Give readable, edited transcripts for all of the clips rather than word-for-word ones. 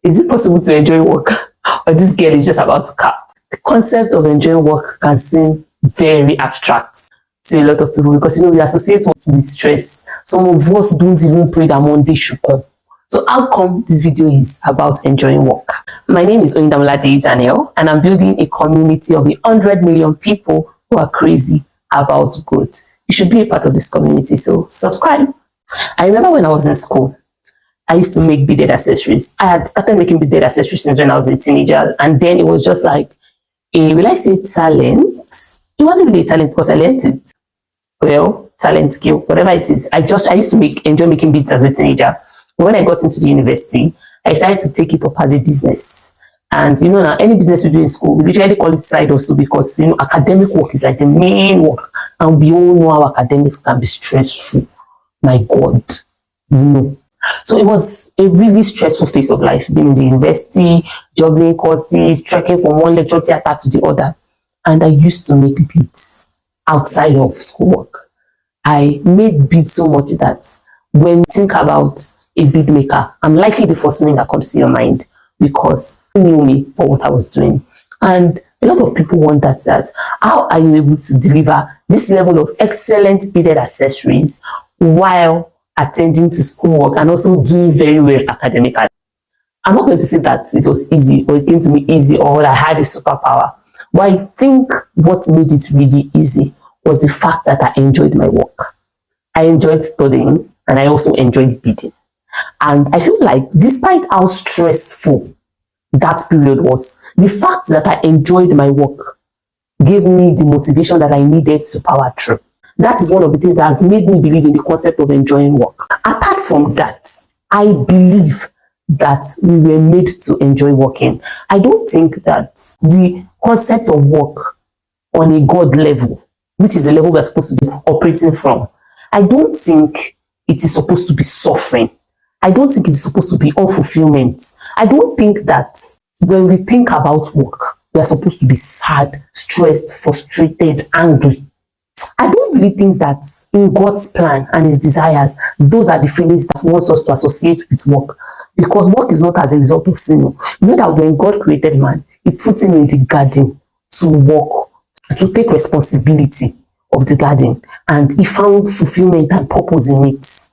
Is it possible to enjoy work? Or this girl is just about to cap? The concept of enjoying work can seem very abstract to a lot of people because, we associate work with stress. Some of us don't even pray that Monday should come. So how come this video is about enjoying work? My name is Deyi-Daniel, and I'm building a community of 100 million people who are crazy about growth. You should be a part of this community, so subscribe. I remember when I was in school, I used to make beaded accessories. I had started making beaded accessories since when I was a teenager, and then it was just like, will I say talent? It wasn't really a talent because I learned it. Well, talent, skill, whatever it is. I used to enjoy making beads as a teenager. When I got into the university, I decided to take it up as a business. And now any business we do in school, we literally call it side also because academic work is like the main work, and we all know how academics can be stressful. My God, So it was a really stressful phase of life, being in the university, juggling courses, trekking from one lecture theater to the other. And I used to make beads outside of schoolwork. I made beads so much that when you think about a bead maker, I'm likely the first thing that comes to your mind because you knew me for what I was doing. And a lot of people wonder that how are you able to deliver this level of excellent beaded accessories while attending to schoolwork and also doing very well academically? I'm not going to say that it was easy or it came to me easy or I had a superpower. But I think what made it really easy was the fact that I enjoyed my work. I enjoyed studying and I also enjoyed beading. And I feel like despite how stressful that period was, the fact that I enjoyed my work gave me the motivation that I needed to power through. That is one of the things that has made me believe in the concept of enjoying work. Apart from that, I believe that we were made to enjoy working. I don't think that the concept of work on a God level, which is the level we're supposed to be operating from, I don't think it is supposed to be suffering. I don't think it is supposed to be unfulfillment. I don't think that when we think about work, we are supposed to be sad, stressed, frustrated, angry. I don't really think that in God's plan and his desires, those are the feelings that he wants us to associate with work. Because work is not as a result of sin. You know that when God created man, he put him in the garden to work, to take responsibility of the garden. And he found fulfillment and purpose in it.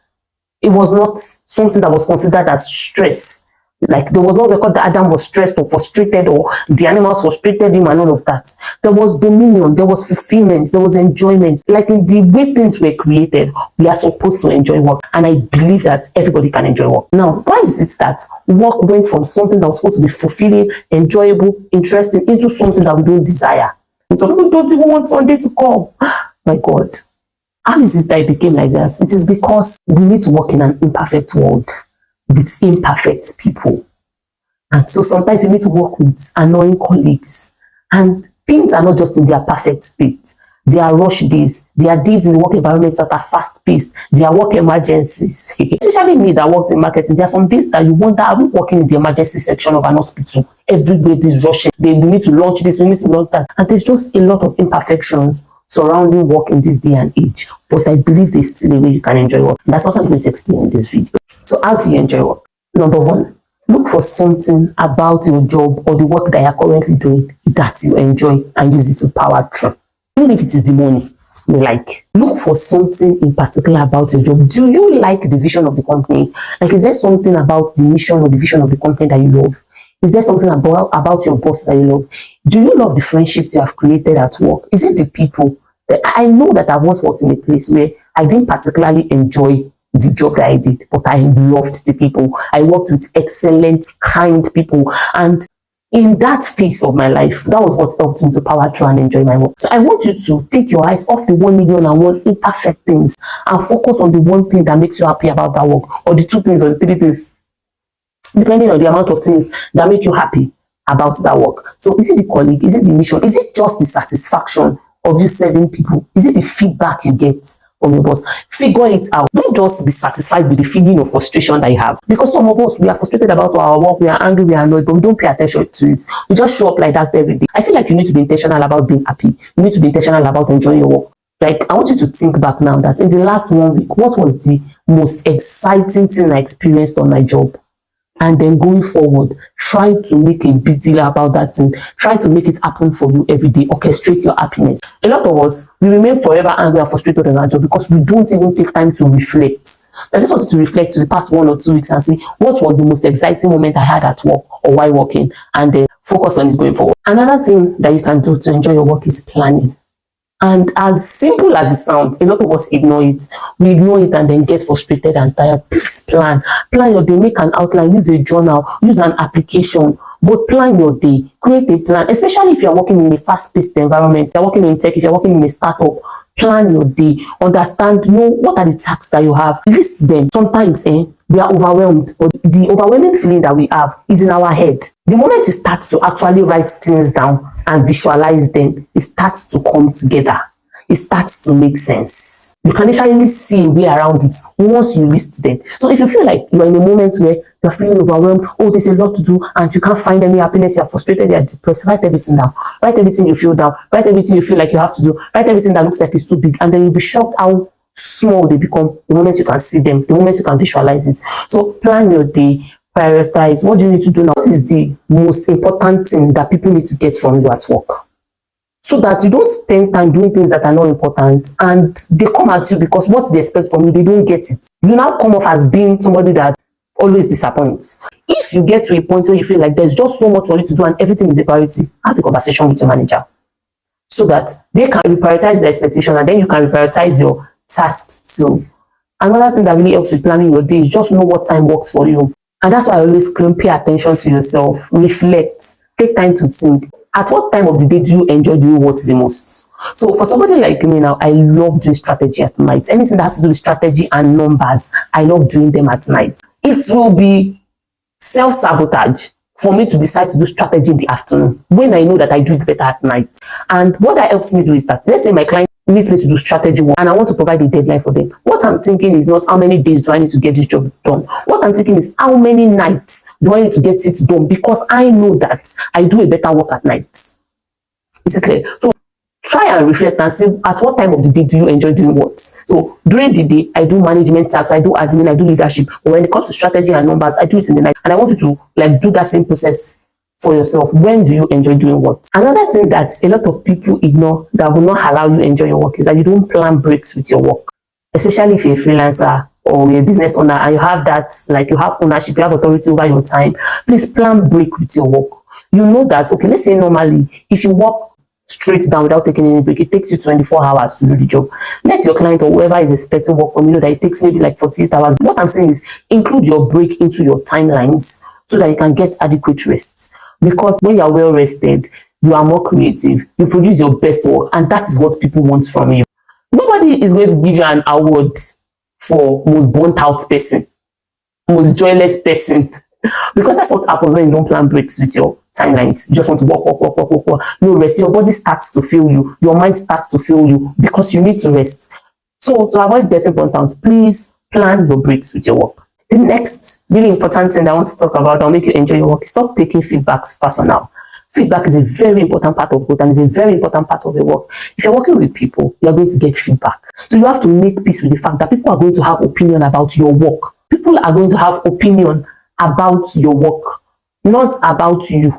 It was not something that was considered as stress. Like there was no record that Adam was stressed or frustrated or the animals frustrated him and all of that. There was dominion, there was fulfillment, there was enjoyment. Like in the way things were created, we are supposed to enjoy work. And I believe that everybody can enjoy work. Now, why is it that work went from something that was supposed to be fulfilling, enjoyable, interesting, into something that we don't desire? And some people don't even want Sunday to come. My God. How is it that it became like that? It is because we need to work in an imperfect world with imperfect people. And so sometimes you need to work with annoying colleagues. And things are not just in their perfect state. There are rush days. There are days in the work environments that are fast-paced. There are work emergencies. Especially me that worked in marketing, there are some days that you wonder, are we working in the emergency section of an hospital? Everybody is rushing. We need to launch this, we need to launch that. And there's just a lot of imperfections surrounding work in this day and age. But I believe there's still a way you can enjoy work. And that's what I'm going to explain in this video. So how do you enjoy work? Number one, look for something about your job or the work that you're currently doing that you enjoy and use it to power through. Even if it is the money you like, look for something in particular about your job. Do you like the vision of the company? Like, is there something about the mission or the vision of the company that you love? Is there something about your boss that you love? Do you love the friendships you have created at work? Is it the people? I know that I once worked in a place where I didn't particularly enjoy the job that I did, but I loved the people. I worked with excellent, kind people. And in that phase of my life, that was what helped me to power through and enjoy my work. So I want you to take your eyes off the 1,000,001 imperfect things and focus on the one thing that makes you happy about that work, or the two things or the three things, depending on the amount of things that make you happy about that work. So is it the colleague? Is it the mission? Is it just the satisfaction of you serving people? Is it the feedback you get from your boss? Figure it out. Don't just be satisfied with the feeling of frustration that you have. Because some of us, we are frustrated about our work, we are angry, we are annoyed, but we don't pay attention to it. We just show up like that every day. I feel like you need to be intentional about being happy. You need to be intentional about enjoying your work. Like, I want you to think back now that in the last 1 week, what was the most exciting thing I experienced on my job? And then going forward, try to make a big deal about that thing. Try to make it happen for you every day. Orchestrate your happiness. A lot of us, we remain forever angry and frustrated in our job because we don't even take time to reflect. So I just wanted to reflect to the past 1 or 2 weeks and see what was the most exciting moment I had at work or while working, and then focus on it going forward. Another thing that you can do to enjoy your work is planning. And as simple as it sounds, a lot of us ignore it. We ignore it and then get frustrated and tired. Please plan. Plan your day, make an outline, use a journal, use an application, but plan your day. Create a plan, especially if you're working in a fast-paced environment, if you're working in tech, if you're working in a startup. Plan your day. Understand, know what are the tasks that you have. List them. Sometimes we are overwhelmed, but the overwhelming feeling that we have is in our head. The moment you start to actually write things down and visualize them, it starts to come together. It starts to make sense. You can actually see a way around it once you list them. So if you feel like you're in a moment where you're feeling overwhelmed, oh, there's a lot to do, and you can't find any happiness, you're frustrated, you're depressed, write everything down. Write everything you feel down. Write everything you feel like you have to do. Write everything that looks like it's too big, and then you'll be shocked how small they become the moment you can see them, the moment you can visualize it. So plan your day. Prioritize. What do you need to do now? What is the most important thing that people need to get from you at work? So that you don't spend time doing things that are not important and they come at you because what they expect from you, they don't get it. You now come off as being somebody that always disappoints. If you get to a point where you feel like there's just so much for you to do and everything is a priority, have a conversation with your manager so that they can reprioritize the expectation and then you can reprioritize your tasks too. Another thing that really helps with planning your day is just know what time works for you. And that's why I always pay attention to yourself, reflect, take time to think. At what time of the day do you enjoy doing what the most? So for somebody like me now, I love doing strategy at night. Anything that has to do with strategy and numbers, I love doing them at night. It will be self-sabotage for me to decide to do strategy in the afternoon when I know that I do it better at night. And what that helps me do is that, let's say my client needs me to do strategy work and I want to provide a deadline for them. What I'm thinking is not how many days do I need to get this job done. What I'm thinking is how many nights do I need to get it done, because I know that I do a better work at night. Is it clear? So try and reflect and see at what time of the day do you enjoy doing what. So during the day, I do management tasks, I do admin, I do leadership. But when it comes to strategy and numbers, I do it in the night. And I want you to do that same process for yourself. When do you enjoy doing what? Another thing that a lot of people ignore that will not allow you enjoy your work is that you don't plan breaks with your work. Especially if you're a freelancer or you're a business owner and you have that, like you have ownership, you have authority over your time. Please plan break with your work. You know that, okay, let's say normally, if you work straight down without taking any break, it takes you 24 hours to do the job. Let your client or whoever is expecting work from you know that it takes maybe like 48 hours. What I'm saying is include your break into your timelines so that you can get adequate rest. Because when you're well rested, you are more creative, you produce your best work, and that is what people want from you. Nobody is going to give you an award for most burnt out person, most joyless person, because that's what happens when you don't plan breaks with your timelines. You just want to work. No rest. Your body starts to fail you, your mind starts to fail you because you need to rest. So to avoid getting burnt out, please plan your breaks with your work. The next really important thing that I want to talk about that will make you enjoy your work is stop taking feedbacks personal. Feedback is a very important part of growth and is a very important part of your work. If you're working with people, you're going to get feedback. So you have to make peace with the fact that people are going to have opinion about your work. People are going to have opinion about your work, not about you,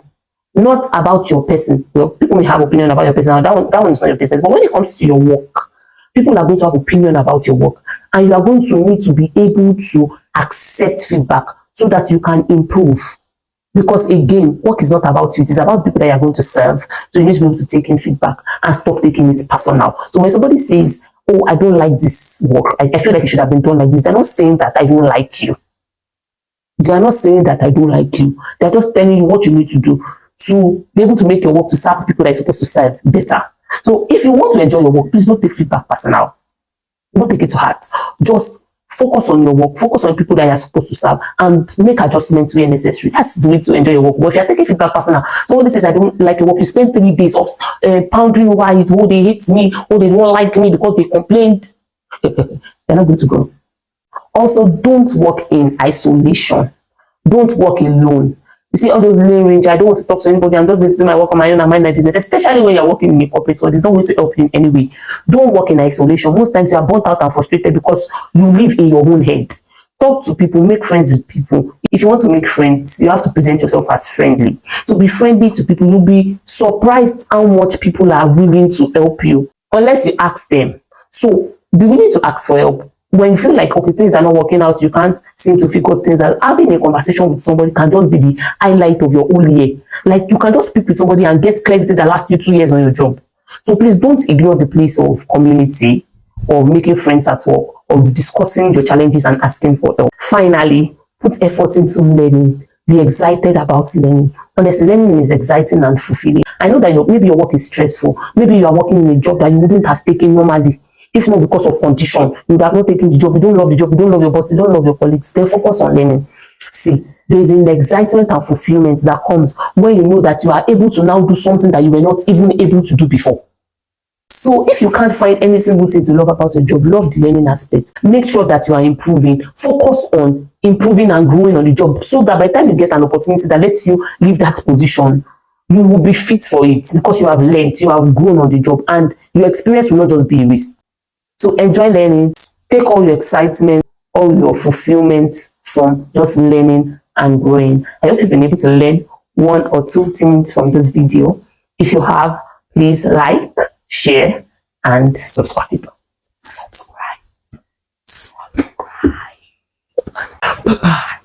not about your person. Well, people may have opinion about your person. That one is not your business. But when it comes to your work, people are going to have opinion about your work, and you are going to need to be able to accept feedback so that you can improve. Because again, work is not about you, it is about people that you are going to serve. So you need to be able to take in feedback and stop taking it personal. So when somebody says, oh, I don't like this work, I feel like it should have been done like this, they're not saying that I don't like you. They are not saying that I don't like you. They're just telling you what you need to do to be able to make your work to serve people that you're supposed to serve better. So if you want to enjoy your work, please don't take feedback personal. Don't take it to heart. Just focus on your work, focus on people that you're supposed to serve, and make adjustments where necessary. That's the way to enjoy your work. But if you're taking feedback personal, somebody says, I don't like your work, you spend 3 days of pondering over it, oh, they hate me, oh, they don't like me because they complained. They're not going to grow. Also, don't work in isolation. Don't work alone. You see all those lane range, I don't want to talk to anybody, I'm just going to do my work on my own and mind my business, especially when you're working in a corporate world. It's not going to help you in any way. Don't work in isolation. Most times you are burnt out and frustrated because you live in your own head. Talk to people, make friends with people. If you want to make friends, you have to present yourself as friendly. So be friendly to people. You'll be surprised how much people are willing to help you, unless you ask them. So be willing to ask for help. When you feel like, okay, things are not working out, you can't seem to figure things out, having a conversation with somebody can just be the highlight of your whole year. Like, you can just speak with somebody and get clarity that lasts you 2 years on your job. So please don't ignore the place of community, of making friends at work, of discussing your challenges and asking for help. Finally, put effort into learning. Be excited about learning. Honestly, learning is exciting and fulfilling. I know that maybe your work is stressful. Maybe you are working in a job that you wouldn't have taken normally. If not because of condition, you would have not taken the job. You don't love the job. You don't love your boss. You don't love your colleagues. Then focus on learning. See, there is an excitement and fulfillment that comes when you know that you are able to now do something that you were not even able to do before. So if you can't find any single thing to love about your job, love the learning aspect. Make sure that you are improving. Focus on improving and growing on the job, so that by the time you get an opportunity that lets you leave that position, you will be fit for it, because you have learned, you have grown on the job, and your experience will not just be a waste. So enjoy learning. Take all your excitement, all your fulfillment from just learning and growing. I hope you've been able to learn 1 or 2 things from this video. If you have, please like, share, and subscribe. Subscribe. Bye-bye.